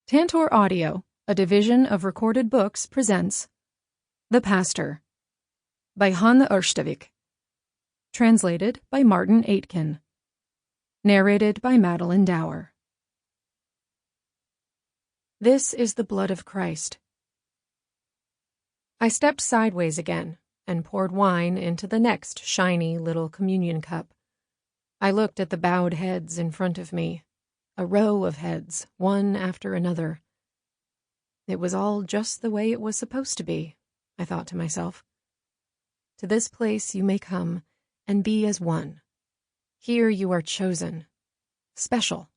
Tantor Audio, a division of Recorded Books, presents The Pastor by Hanne Ørstavik. Translated by Martin Aitken. Narrated by Madeleine Dauer. This is the blood of Christ. I stepped sideways again and poured wine into the next shiny little communion cup. I looked at the bowed heads in front of me, a row of heads, one after another. It was all just the way it was supposed to be, I thought to myself. To this place you may come and be as one. Here you are chosen, special.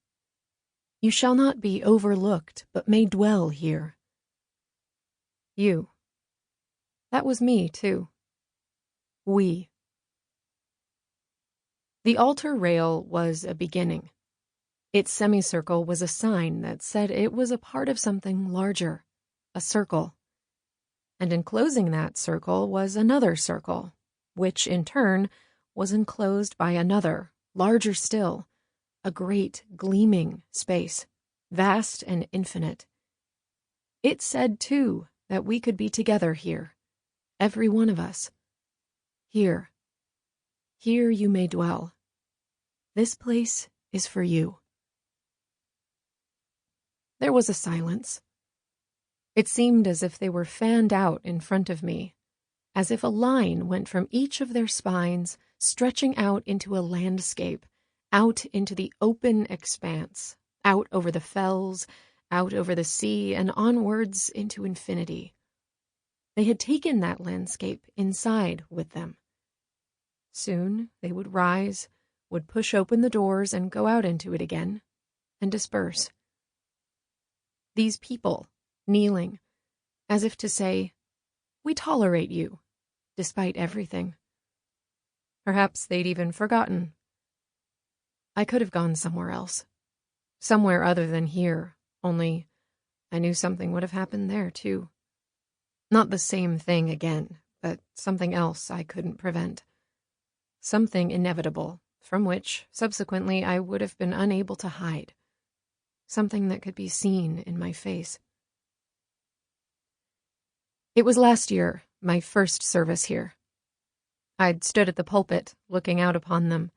You shall not be overlooked, but may dwell here. You. That was me, too. We. The altar rail was a beginning. Its semicircle was a sign that said it was a part of something larger, a circle. And enclosing that circle was another circle, which in turn was enclosed by another, larger still, a great gleaming space, vast and infinite. It said, too, that we could be together here, every one of us. Here. Here you may dwell. This place is for you. There was a silence. It seemed as if they were fanned out in front of me, as if a line went from each of their spines, stretching out into a landscape, out into the open expanse, out over the fells, out over the sea, and onwards into infinity. They had taken that landscape inside with them. Soon they would rise, would push open the doors and go out into it again, and disperse. These people, kneeling, as if to say, "We tolerate you, despite everything." Perhaps they'd even forgotten. I could have gone somewhere else, somewhere other than here, only I knew something would have happened there, too. Not the same thing again, but something else I couldn't prevent. Something inevitable, from which, subsequently, I would have been unable to hide. Something that could be seen in my face. It was last year, my first service here. I'd stood at the pulpit, looking out upon them,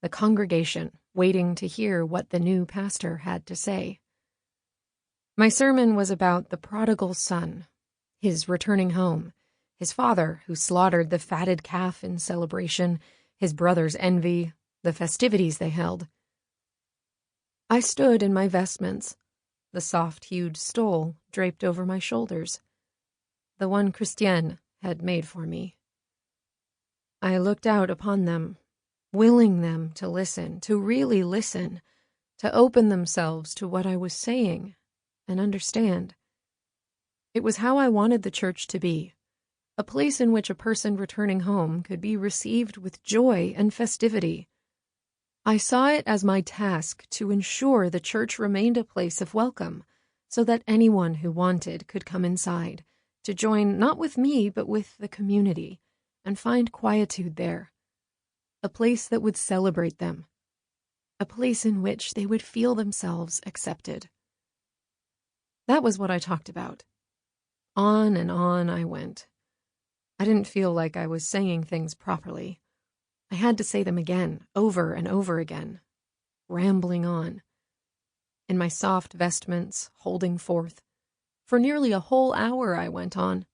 the congregation, waiting to hear what the new pastor had to say. My sermon was about the prodigal son, his returning home, his father who slaughtered the fatted calf in celebration, his brother's envy, the festivities they held. I stood in my vestments, the soft-hued stole draped over my shoulders, the one Kristiane had made for me. I looked out upon them, willing them to listen, to really listen, to open themselves to what I was saying and understand. It was how I wanted the church to be, a place in which a person returning home could be received with joy and festivity. I saw it as my task to ensure the church remained a place of welcome, so that anyone who wanted could come inside, to join not with me but with the community, and find quietude there. A place that would celebrate them. A place in which they would feel themselves accepted. That was what I talked about. On and on I went. I didn't feel like I was saying things properly. I had to say them again, over and over again, rambling on. In my soft vestments, holding forth. For nearly a whole hour I went on.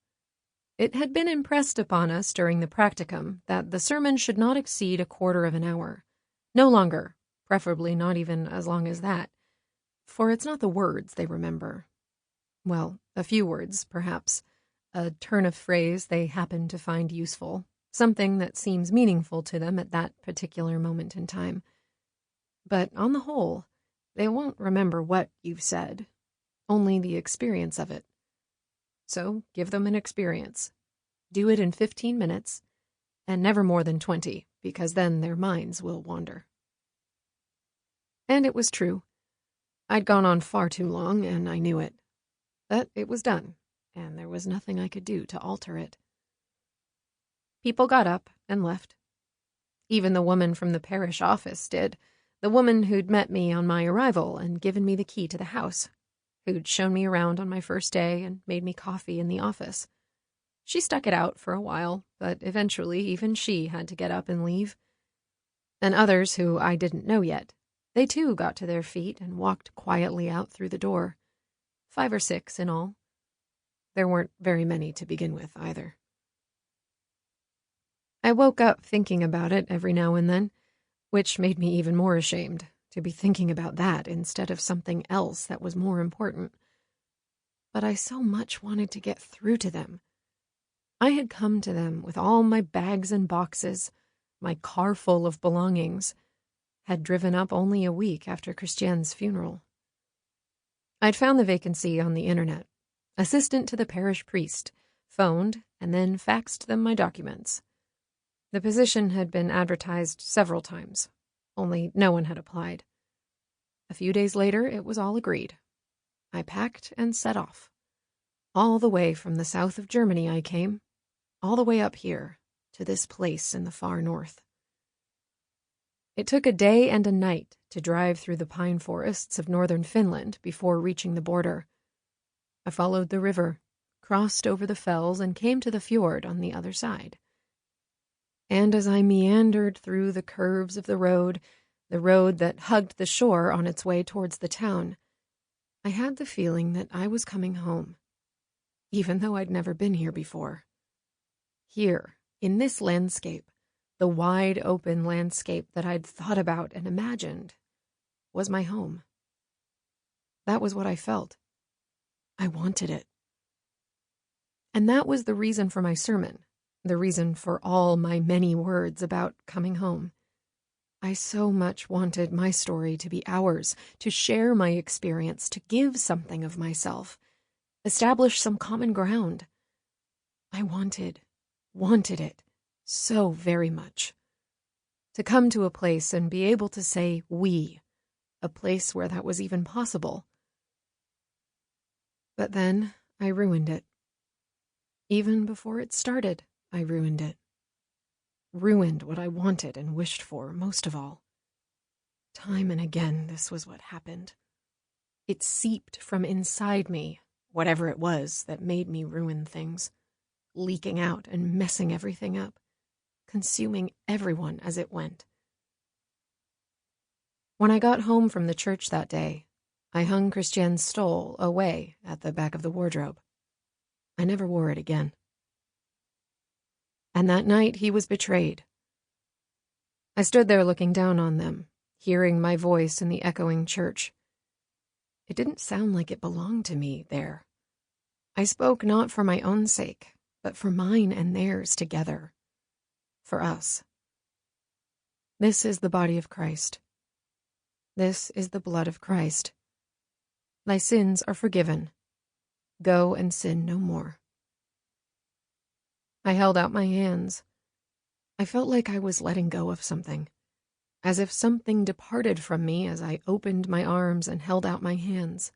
It had been impressed upon us during the practicum that the sermon should not exceed a quarter of an hour. No longer, preferably not even as long as that. For it's not the words they remember. Well, a few words, perhaps. A turn of phrase they happen to find useful. Something that seems meaningful to them at that particular moment in time. But on the whole, they won't remember what you've said, only the experience of it. So give them an experience. Do it in 15 minutes, and never more than 20, because then their minds will wander. And it was true. I'd gone on far too long, and I knew it. But it was done, and there was nothing I could do to alter it. People got up and left. Even the woman from the parish office did, the woman who'd met me on my arrival and given me the key to the house, who'd shown me around on my first day and made me coffee in the office. She stuck it out for a while, but eventually even she had to get up and leave. And others who I didn't know yet, they too got to their feet and walked quietly out through the door. 5 or 6 in all. There weren't very many to begin with either. I woke up thinking about it every now and then, which made me even more ashamed to be thinking about that instead of something else that was more important. But I so much wanted to get through to them. I had come to them with all my bags and boxes, my car full of belongings, had driven up only a week after Kristiane's funeral. I'd found the vacancy on the internet, assistant to the parish priest, phoned, and then faxed them my documents. The position had been advertised several times, only no one had applied. A few days later, it was all agreed. I packed and set off. All the way from the south of Germany I came, all the way up here, to this place in the far north. It took a day and a night to drive through the pine forests of northern Finland before reaching the border. I followed the river, crossed over the fells, and came to the fjord on the other side. And as I meandered through the curves of the road that hugged the shore on its way towards the town, I had the feeling that I was coming home, even though I'd never been here before. Here, in this landscape, the wide open landscape that I'd thought about and imagined, was my home. That was what I felt. I wanted it. And that was the reason for my sermon, the reason for all my many words about coming home. I so much wanted my story to be ours, to share my experience, to give something of myself, establish some common ground. I wanted it so very much. To come to a place and be able to say we, a place where that was even possible. But then I ruined it. Even before it started, I ruined it. Ruined what I wanted and wished for most of all. Time and again, this was what happened. It seeped from inside me, whatever it was that made me ruin things, leaking out and messing everything up, consuming everyone as it went. When I got home from the church that day, I hung Kristiane's stole away at the back of the wardrobe. I never wore it again. And that night he was betrayed. I stood there looking down on them, hearing my voice in the echoing church. It didn't sound like it belonged to me there. I spoke not for my own sake, but for mine and theirs together. For us. This is the body of Christ. This is the blood of Christ. Thy sins are forgiven. Go and sin no more. I held out my hands. I felt like I was letting go of something, as if something departed from me as I opened my arms and held out my hands,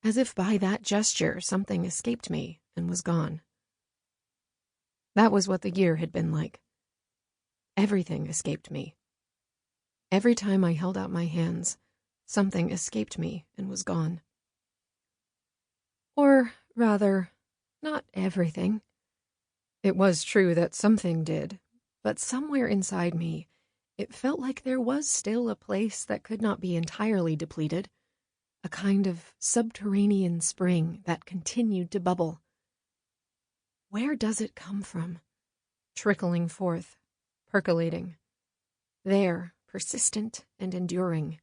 as if by that gesture something escaped me and was gone. That was what the year had been like. Everything escaped me. Every time I held out my hands, something escaped me and was gone. Or rather, not everything. It was true that something did, but somewhere inside me, it felt like there was still a place that could not be entirely depleted, a kind of subterranean spring that continued to bubble. Where does it come from? Trickling forth, percolating. There, persistent and enduring.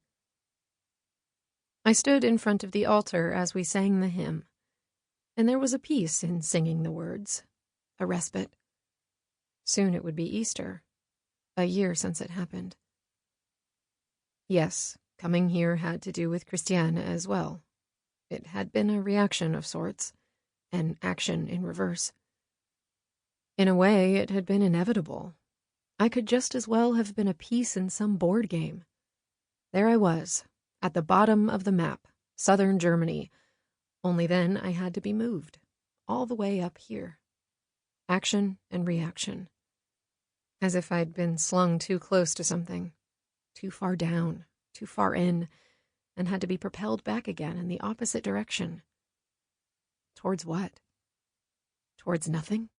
I stood in front of the altar as we sang the hymn, and there was a peace in singing the words, a respite. Soon it would be Easter, a year since it happened. Yes, coming here had to do with Kristiane as well. It had been a reaction of sorts, an action in reverse. In a way, it had been inevitable. I could just as well have been a piece in some board game. There I was, at the bottom of the map, southern Germany, only then I had to be moved, all the way up here. Action and reaction. As if I'd been slung too close to something, too far down, too far in, and had to be propelled back again in the opposite direction. Towards what? Towards nothing?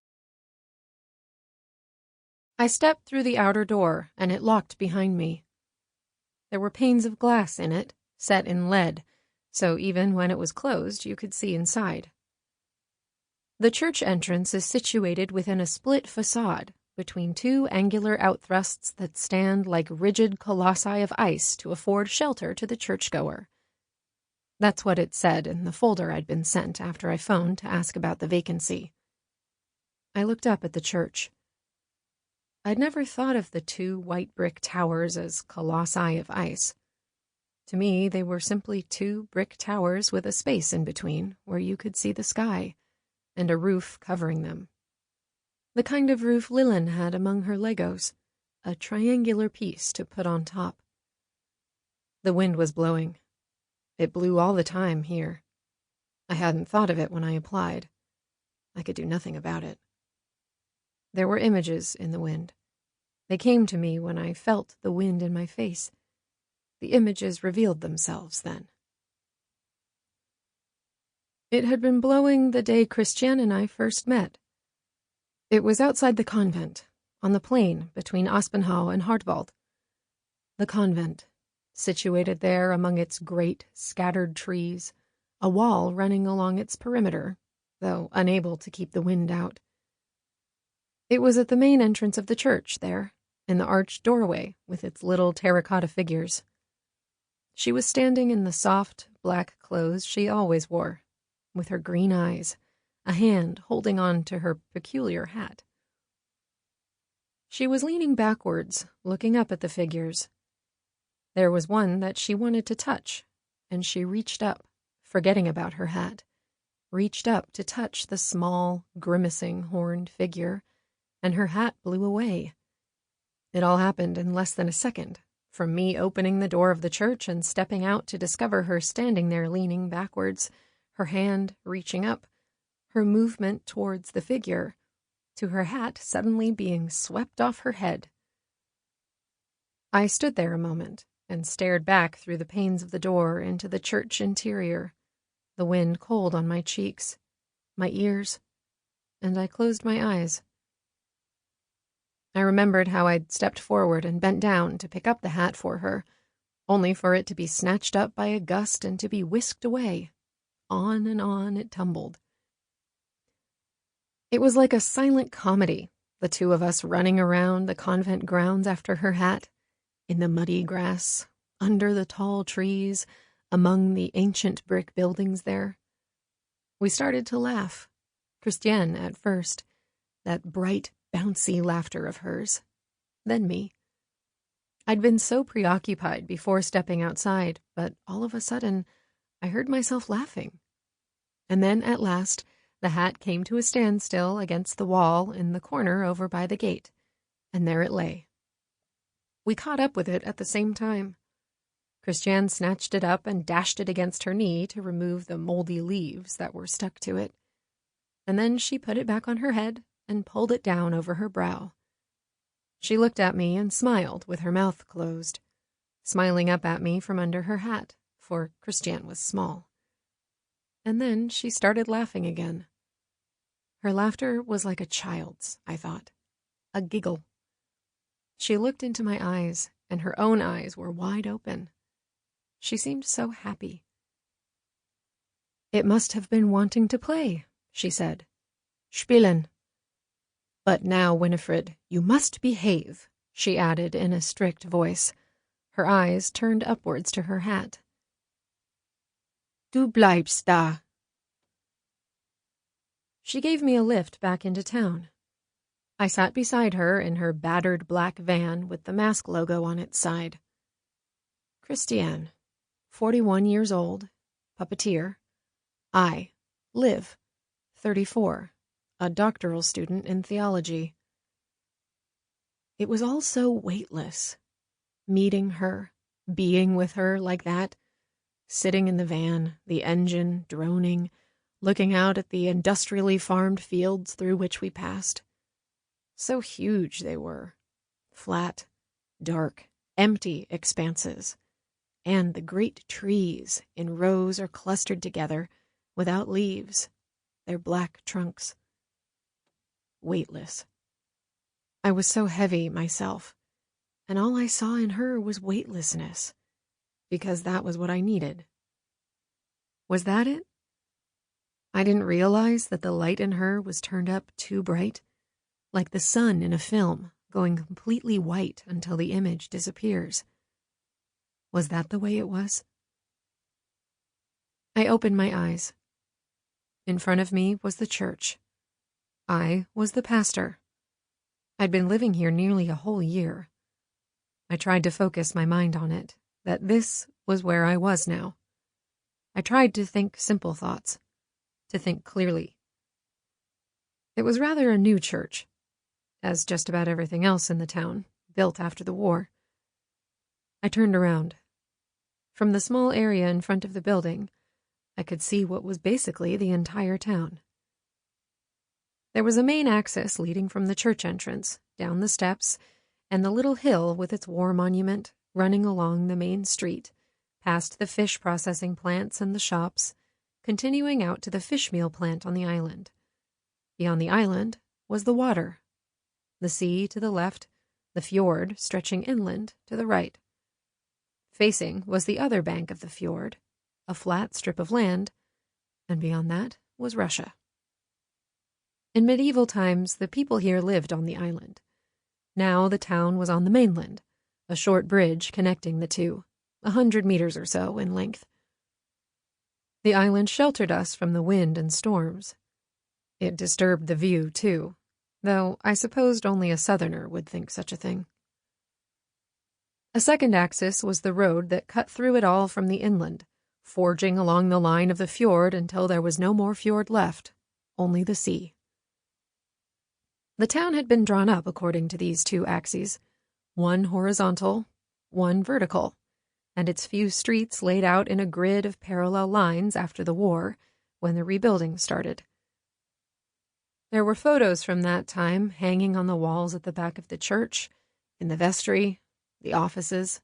I stepped through the outer door, and it locked behind me. There were panes of glass in it, set in lead, so even when it was closed, you could see inside. The church entrance is situated within a split facade between two angular outthrusts that stand like rigid colossi of ice to afford shelter to the churchgoer. That's what it said in the folder I'd been sent after I phoned to ask about the vacancy. I looked up at the church. I'd never thought of the two white brick towers as colossi of ice. To me, they were simply two brick towers with a space in between where you could see the sky, and a roof covering them. The kind of roof Lillian had among her Legos, a triangular piece to put on top. The wind was blowing. It blew all the time here. I hadn't thought of it when I applied. I could do nothing about it. There were images in the wind. They came to me when I felt the wind in my face. The images revealed themselves then. It had been blowing the day Kristiane and I first met. It was outside the convent, on the plain between Aspenhau and Hartwald. The convent, situated there among its great, scattered trees, a wall running along its perimeter, though unable to keep the wind out. It was at the main entrance of the church there, in the arched doorway with its little terracotta figures. She was standing in the soft, black clothes she always wore, with her green eyes, a hand holding on to her peculiar hat. She was leaning backwards, looking up at the figures. There was one that she wanted to touch, and she reached up, forgetting about her hat, reached up to touch the small, grimacing, horned figure, and her hat blew away. It all happened in less than a second, from me opening the door of the church and stepping out to discover her standing there leaning backwards, her hand reaching up, her movement towards the figure, to her hat suddenly being swept off her head. I stood there a moment and stared back through the panes of the door into the church interior, the wind cold on my cheeks, my ears, and I closed my eyes. I remembered how I'd stepped forward and bent down to pick up the hat for her, only for it to be snatched up by a gust and to be whisked away. On and on it tumbled. It was like a silent comedy, the two of us running around the convent grounds after her hat, in the muddy grass, under the tall trees, among the ancient brick buildings there. We started to laugh, Kristiane at first, that bright, bouncy laughter of hers, then me. I'd been so preoccupied before stepping outside, but all of a sudden I heard myself laughing. And then, at last, the hat came to a standstill against the wall in the corner over by the gate, and there it lay. We caught up with it at the same time. Kristiane snatched it up and dashed it against her knee to remove the moldy leaves that were stuck to it. And then she put it back on her head and pulled it down over her brow. She looked at me and smiled with her mouth closed, smiling up at me from under her hat, for Kristiane was small. And then she started laughing again. Her laughter was like a child's, I thought, a giggle. She looked into my eyes, and her own eyes were wide open. She seemed so happy. "It must have been wanting to play," she said. "Spielen. But now, Winifred, you must behave," she added in a strict voice, her eyes turned upwards to her hat. "Du bleibst da." She gave me a lift back into town. I sat beside her in her battered black van with the mask logo on its side. Kristiane, 41 years old, puppeteer. I, Liv, 34, a doctoral student in theology. It was all so weightless, meeting her, being with her like that, sitting in the van, the engine droning, looking out at the industrially farmed fields through which we passed. So huge they were, flat, dark, empty expanses, and the great trees in rows or clustered together, without leaves, their black trunks. Weightless. I was so heavy myself, and all I saw in her was weightlessness, because that was what I needed. Was that it? I didn't realize that the light in her was turned up too bright, like the sun in a film, going completely white until the image disappears. Was that the way it was? I opened my eyes. In front of me was the church. I was the pastor. I'd been living here nearly a whole year. I tried to focus my mind on it, that this was where I was now. I tried to think simple thoughts, to think clearly. It was rather a new church, as just about everything else in the town, built after the war. I turned around. From the small area in front of the building, I could see what was basically the entire town. There was a main axis leading from the church entrance, down the steps, and the little hill with its war monument running along the main street, past the fish processing plants and the shops, continuing out to the fish meal plant on the island. Beyond the island was the water, the sea to the left, the fjord stretching inland to the right. Facing was the other bank of the fjord, a flat strip of land, and beyond that was Russia. In medieval times, the people here lived on the island. Now the town was on the mainland, a short bridge connecting the two, 100 meters or so in length. The island sheltered us from the wind and storms. It disturbed the view, too, though I supposed only a southerner would think such a thing. A second axis was the road that cut through it all from the inland, forging along the line of the fjord until there was no more fjord left, only the sea. The town had been drawn up according to these two axes, one horizontal, one vertical, and its few streets laid out in a grid of parallel lines after the war, when the rebuilding started. There were photos from that time hanging on the walls at the back of the church, in the vestry, the offices.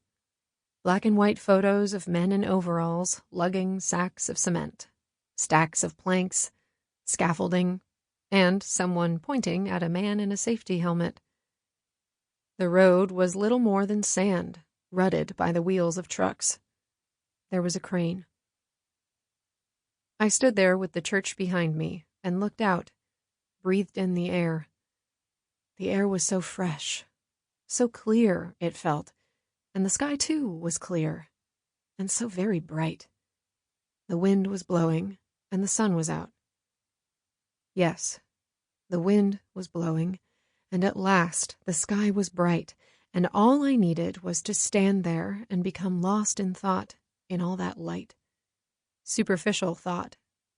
Black and white photos of men in overalls lugging sacks of cement, stacks of planks, scaffolding, and someone pointing at a man in a safety helmet. The road was little more than sand, rutted by the wheels of trucks. There was a crane. I stood there with the church behind me and looked out, breathed in the air. The air was so fresh, so clear, it felt, and the sky, too, was clear, and so very bright. The wind was blowing, and the sun was out. Yes, the wind was blowing, and at last the sky was bright, and all I needed was to stand there and become lost in thought, in all that light. Superficial thought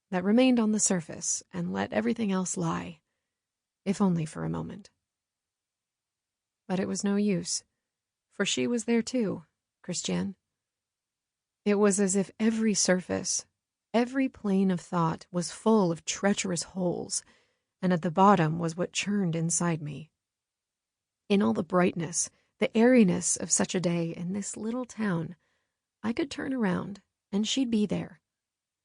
that remained on the surface and let everything else lie, if only for a moment. But it was no use, for she was there too, Kristiane. It was as if every surface, every plane of thought was full of treacherous holes, and at the bottom was what churned inside me. In all the brightness, the airiness of such a day in this little town, I could turn around, and she'd be there,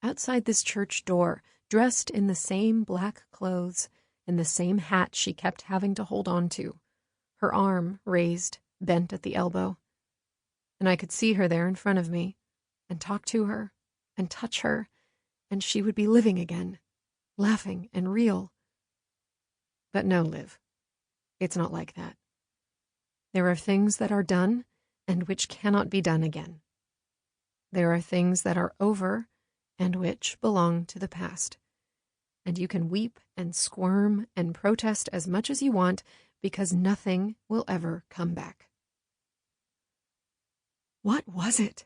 outside this church door, dressed in the same black clothes, in the same hat she kept having to hold on to, her arm raised, bent at the elbow. And I could see her there in front of me, and talk to her, and touch her, and she would be living again, laughing and real. But no, Liv, it's not like that. There are things that are done and which cannot be done again. There are things that are over and which belong to the past. And you can weep and squirm and protest as much as you want because nothing will ever come back. What was it?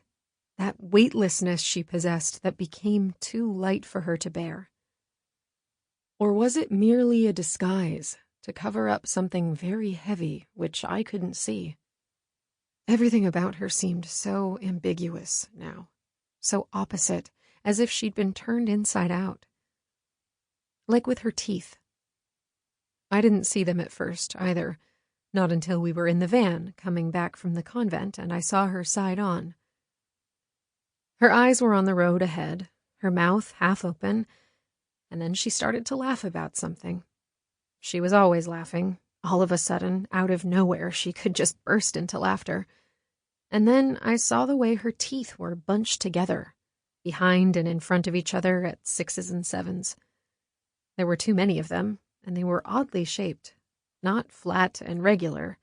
That weightlessness she possessed that became too light for her to bear? Or was it merely a disguise to cover up something very heavy which I couldn't see? Everything about her seemed so ambiguous now, so opposite, as if she'd been turned inside out. Like with her teeth. I didn't see them at first, either, not until we were in the van coming back from the convent and I saw her side on. Her eyes were on the road ahead, her mouth half open, and then she started to laugh about something. She was always laughing. All of a sudden, out of nowhere, she could just burst into laughter. And then I saw the way her teeth were bunched together, behind and in front of each other at 6s and 7s. There were too many of them, and they were oddly shaped, not flat and regular.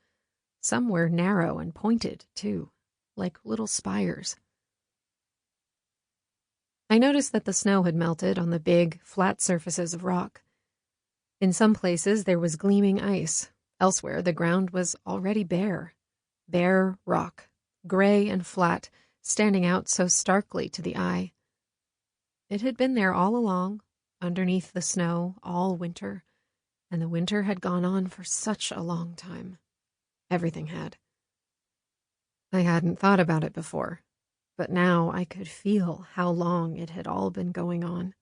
Some were narrow and pointed, too, like little spires. I noticed that the snow had melted on the big, flat surfaces of rock. In some places there was gleaming ice. Elsewhere the ground was already bare. Bare rock, gray and flat, standing out so starkly to the eye. It had been there all along, underneath the snow, all winter, and the winter had gone on for such a long time. Everything had. I hadn't thought about it before, but now I could feel how long it had all been going on.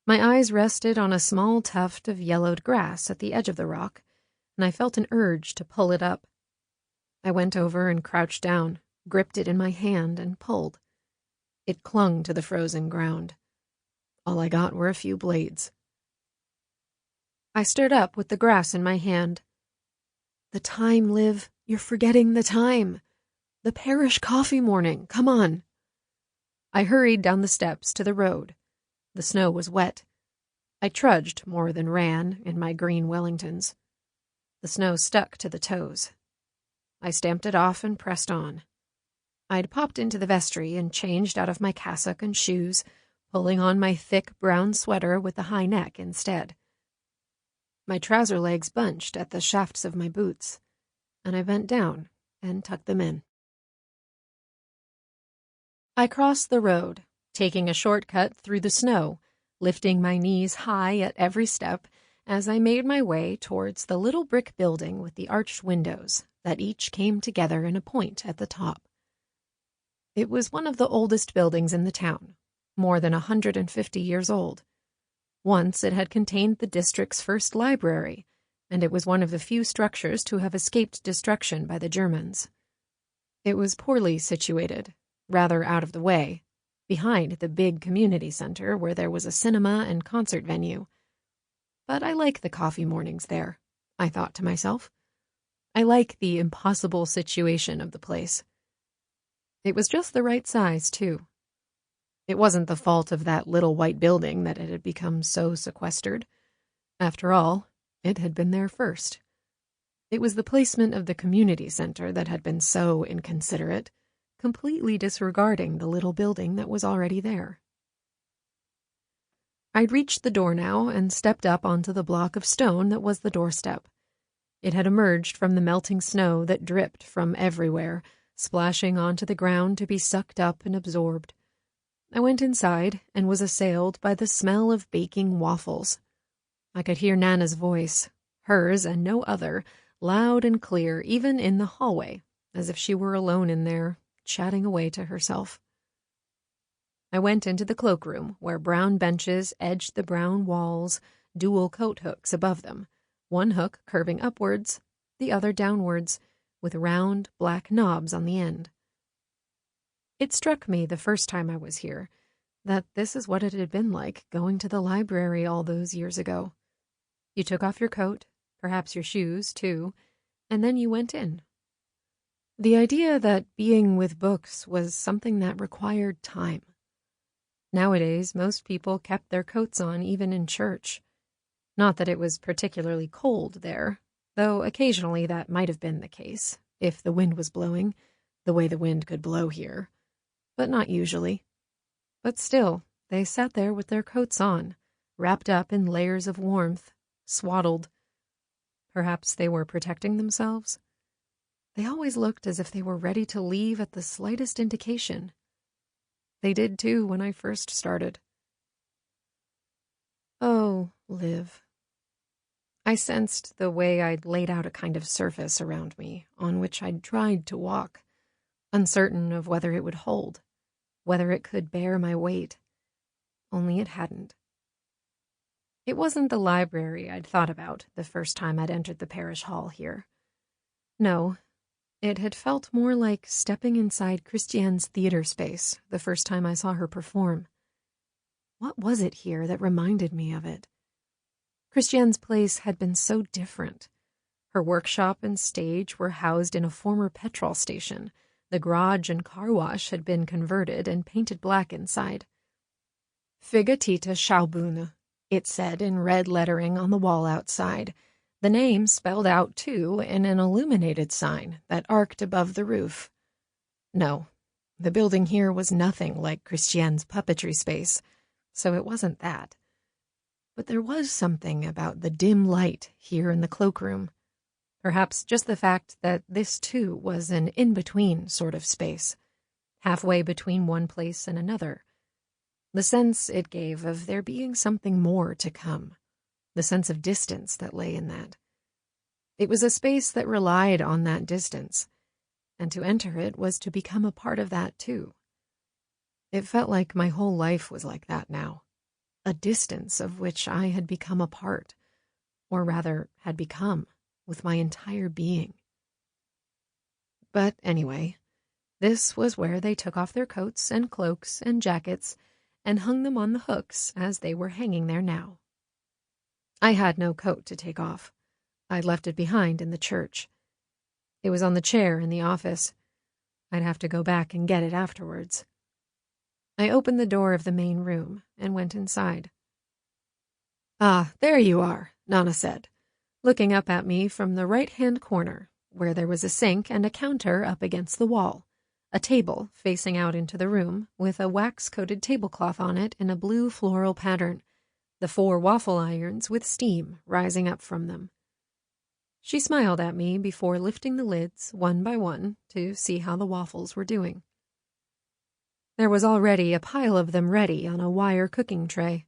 My eyes rested on a small tuft of yellowed grass at the edge of the rock, and I felt an urge to pull it up. I went over and crouched down, gripped it in my hand, and pulled. It clung to the frozen ground. All I got were a few blades. I stood up with the grass in my hand. "The time, Liv. You're forgetting the time. The parish coffee morning. Come on." I hurried down the steps to the road. The snow was wet. I trudged more than ran in my green Wellingtons. The snow stuck to the toes. I stamped it off and pressed on. I'd popped into the vestry and changed out of my cassock and shoes, pulling on my thick brown sweater with the high neck instead. My trouser legs bunched at the shafts of my boots, and I bent down and tucked them in. I crossed the road, taking a shortcut through the snow, lifting my knees high at every step as I made my way towards the little brick building with the arched windows that each came together in a point at the top. It was one of the oldest buildings in the town, more than 150 years old. Once it had contained the district's first library, and it was one of the few structures to have escaped destruction by the Germans. It was poorly situated, rather out of the way, behind the big community center where there was a cinema and concert venue. But I like the coffee mornings there, I thought to myself. I like the impossible situation of the place. It was just the right size, too. It wasn't the fault of that little white building that it had become so sequestered. After all, it had been there first. It was the placement of the community center that had been so inconsiderate, completely disregarding the little building that was already there. I'd reached the door now and stepped up onto the block of stone that was the doorstep. It had emerged from the melting snow that dripped from everywhere, splashing onto the ground to be sucked up and absorbed. I went inside and was assailed by the smell of baking waffles. I could hear Nana's voice, hers and no other, loud and clear even in the hallway, as if she were alone in there, chatting away to herself. I went into the cloakroom, where brown benches edged the brown walls, dual coat hooks above them, one hook curving upwards, the other downwards, with round, black knobs on the end. It struck me the first time I was here that this is what it had been like going to the library all those years ago. You took off your coat, perhaps your shoes, too, and then you went in. The idea that being with books was something that required time. Nowadays, most people kept their coats on even in church. Not that it was particularly cold there, though occasionally that might have been the case, if the wind was blowing, the way the wind could blow here. But not usually. But still, they sat there with their coats on, wrapped up in layers of warmth, swaddled. Perhaps they were protecting themselves? They always looked as if they were ready to leave at the slightest indication. They did, too, when I first started. Oh, Liv. I sensed the way I'd laid out a kind of surface around me on which I'd tried to walk, uncertain of whether it would hold, whether it could bear my weight. Only it hadn't. It wasn't the library I'd thought about the first time I'd entered the parish hall here. No, It had felt more like stepping inside Kristiane's theater space the first time I saw her perform. What was it here that reminded me of it? Kristiane's place had been so different. Her workshop and stage were housed in a former petrol station. The garage and car wash had been converted and painted black inside. Figatita Schaubühne, it said in red lettering on the wall outside, the name spelled out, too, in an illuminated sign that arced above the roof. No, the building here was nothing like Kristiane's puppetry space, so it wasn't that. But there was something about the dim light here in the cloakroom. Perhaps just the fact that this, too, was an in-between sort of space, halfway between one place and another. The sense it gave of there being something more to come, the sense of distance that lay in that. It was a space that relied on that distance, and to enter it was to become a part of that, too. It felt like my whole life was like that now, a distance of which I had become a part, or rather had become, with my entire being. But anyway, this was where they took off their coats and cloaks and jackets and hung them on the hooks as they were hanging there now. I had no coat to take off. I'd left it behind in the church. It was on the chair in the office. I'd have to go back and get it afterwards. I opened the door of the main room and went inside. "Ah, there you are," Nana said, looking up at me from the right-hand corner, where there was a sink and a counter up against the wall, a table facing out into the room with a wax-coated tablecloth on it in a blue floral pattern, the 4 waffle irons with steam rising up from them. She smiled at me before lifting the lids one by one to see how the waffles were doing. There was already a pile of them ready on a wire cooking tray.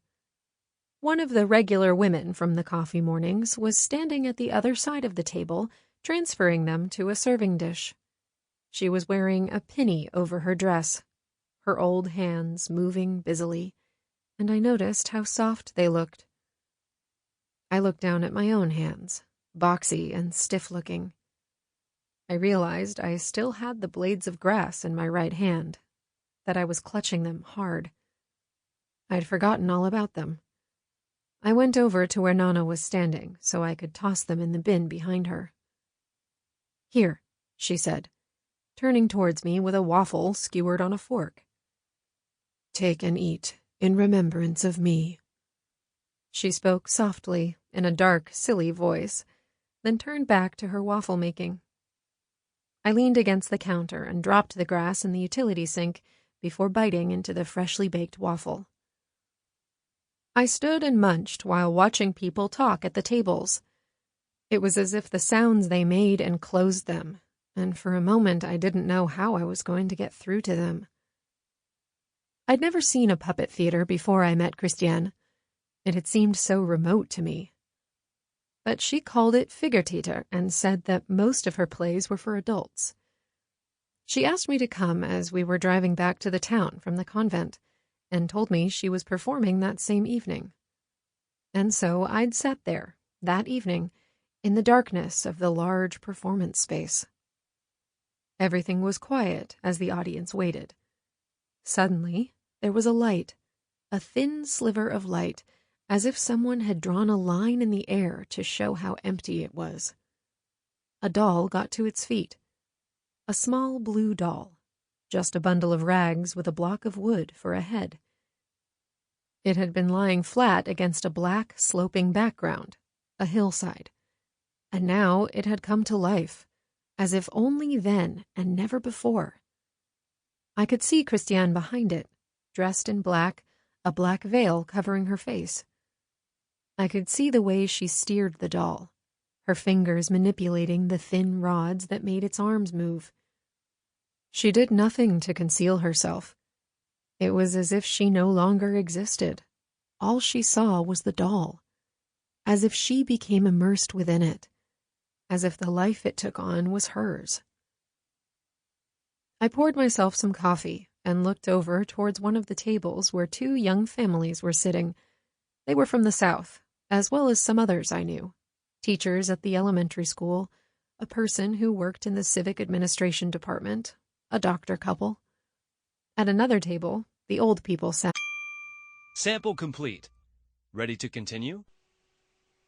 One of the regular women from the coffee mornings was standing at the other side of the table, transferring them to a serving dish. She was wearing a pinny over her dress, her old hands moving busily, and I noticed how soft they looked. I looked down at my own hands, boxy and stiff-looking. I realized I still had the blades of grass in my right hand, that I was clutching them hard. I'd forgotten all about them. I went over to where Nana was standing so I could toss them in the bin behind her. "Here," she said, turning towards me with a waffle skewered on a fork. "Take and eat in remembrance of me." She spoke softly in a dark, silly voice, then turned back to her waffle making. I leaned against the counter and dropped the grass in the utility sink before biting into the freshly baked waffle. I stood and munched while watching people talk at the tables. It was as if the sounds they made enclosed them, and for a moment I didn't know how I was going to get through to them. I'd never seen a puppet theater before I met Kristiane. It had seemed so remote to me. But she called it Figurtheater and said that most of her plays were for adults. She asked me to come as we were driving back to the town from the convent, and told me she was performing that same evening. And so I'd sat there, that evening, in the darkness of the large performance space. Everything was quiet as the audience waited. Suddenly, there was a light, a thin sliver of light, as if someone had drawn a line in the air to show how empty it was. A doll got to its feet. A small blue doll, just a bundle of rags with a block of wood for a head. It had been lying flat against a black, sloping background, a hillside, and now it had come to life, as if only then and never before. I could see Kristiane behind it, dressed in black, a black veil covering her face. I could see the way she steered the doll, her fingers manipulating the thin rods that made its arms move. She did nothing to conceal herself. It was as if she no longer existed. All she saw was the doll, as if she became immersed within it, as if the life it took on was hers. I poured myself some coffee and looked over towards one of the tables where 2 young families were sitting. They were from the South, as well as some others I knew, teachers at the elementary school, a person who worked in the civic administration department, a doctor couple. At another table, the old people sat. Sample complete. Ready to continue?